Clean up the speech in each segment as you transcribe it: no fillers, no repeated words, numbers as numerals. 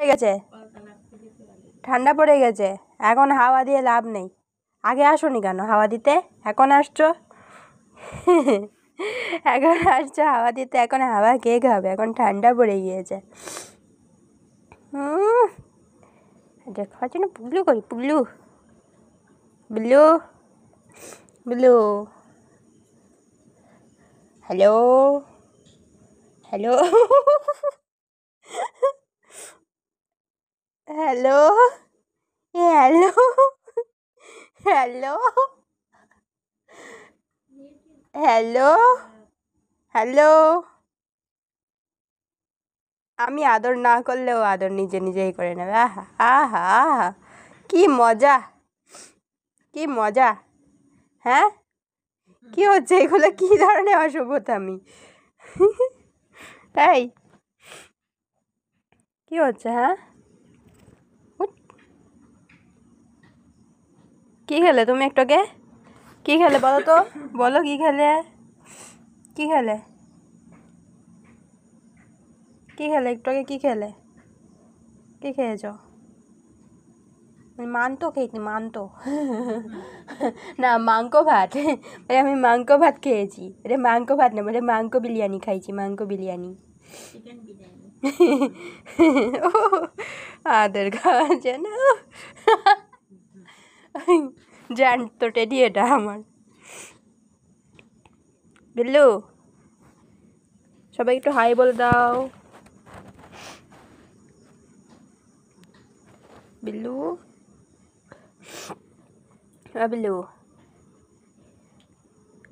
পড়ে গেছে, ঠান্ডা পড়ে গেছে, এখন হাওয়া দিয়ে লাভ নেই। আগে আসোনি কেন হাওয়া দিতে, এখন আসছো? এখন আসছো হাওয়া দিতে, এখন হাওয়া কে খাবে, এখন ঠান্ডা পড়ে গিয়েছে। দেখা যাচ্ছে না পুবলু করি, পুবলু বুলু বুলু, hello hello, hello hello hello hello hello. আমি আদর না করলেও আদর নিজে নিজেই করে নেবে। আহা আহা আহা, কি মজা, কি মজা। হ্যাঁ, কি হচ্ছে এগুলো, কি ধরনের অসভ্যতামি? তাই কি হচ্ছে? হ্যাঁ, কি খেলে তুমি একটুকে? কি খেলে বলো তো, বলো কি খেলে, কি খেলে, কি খেলে একটুকে, কি খেলে, কি খেয়েছ? মাংস খেয়েছি, মাংস। না মাংস ভাত, আমি মাংস ভাত খেয়েছি। এটা মাংস ভাত না, বলে মাংস বিরিয়ানি খাইছি, মাংস বিরিয়ানি। আদের খাওয়াছে না, জানতো টেডি এটা আমার। বিল্লু, সবাই একটু হাই বলে দাও। বিল্লু, বিল্লু,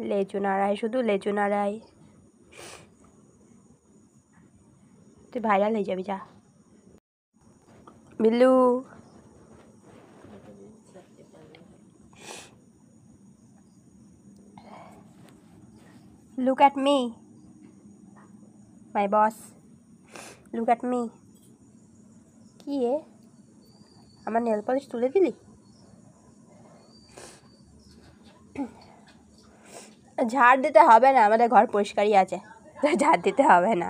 লেজু নাড়াই, শুধু লেজু নাড়াই। তুই ভাইরাল হয়ে যাবি, যা। Billu, look at me, my boss, look at me. কি এ, আমার নেল পলিশ তুলে দিলি? ঝাড় দিতে হবে না, আমাদের ঘর পরিষ্কারই আছে, ঝাড় দিতে হবে না।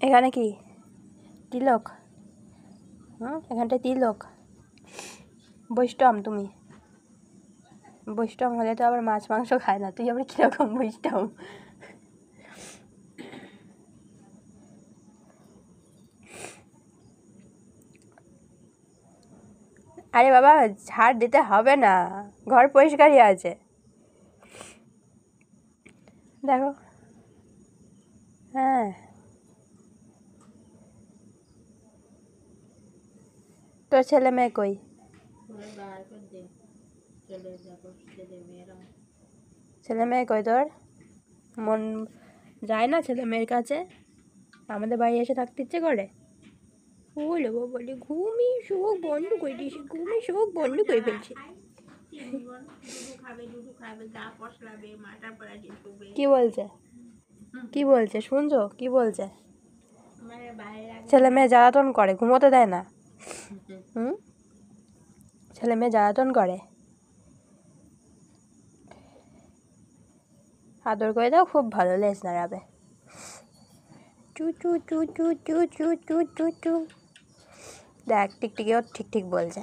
এখানে কি তিলক? এখানটায় তিলক। বৈষ্ণব তুমি, বৈষ্ণব হলে তো আবার মাছ মাংস খায় না, তুই আবার কীরকম বৈষ্ণব? আরে বাবা, ঝাড় দিতে হবে না, ঘর পরিষ্কারই আছে। দেখো, হ্যাঁ, তোর ছেলে মেয়ে কই? ছেলে মেয়ে কই তোর? মন যায় না ছেলে মেয়ের কাছে? আমাদের বাড়ি এসে থাকতে ইচ্ছে করে? বলে বলে ঘুমিয়ে শোক বন্ধ করে দিয়েছে, ঘুমিয়ে শোক বন্ধ করে ফেলছে। কি বলছে, কি বলছে শুনছো, কি বলছে? ছেলে মেয়ে জ্বালাতন করে, ঘুমোতে দেয় না। ছেলে মেয়ে জ্বালাতন করে, আদর করে দাও, খুব ভালো লেজ নাড়াবে। চু চু চু চু চু চু চু চু চু। দেখ টিকটিকিও ঠিক ঠিক বলছে।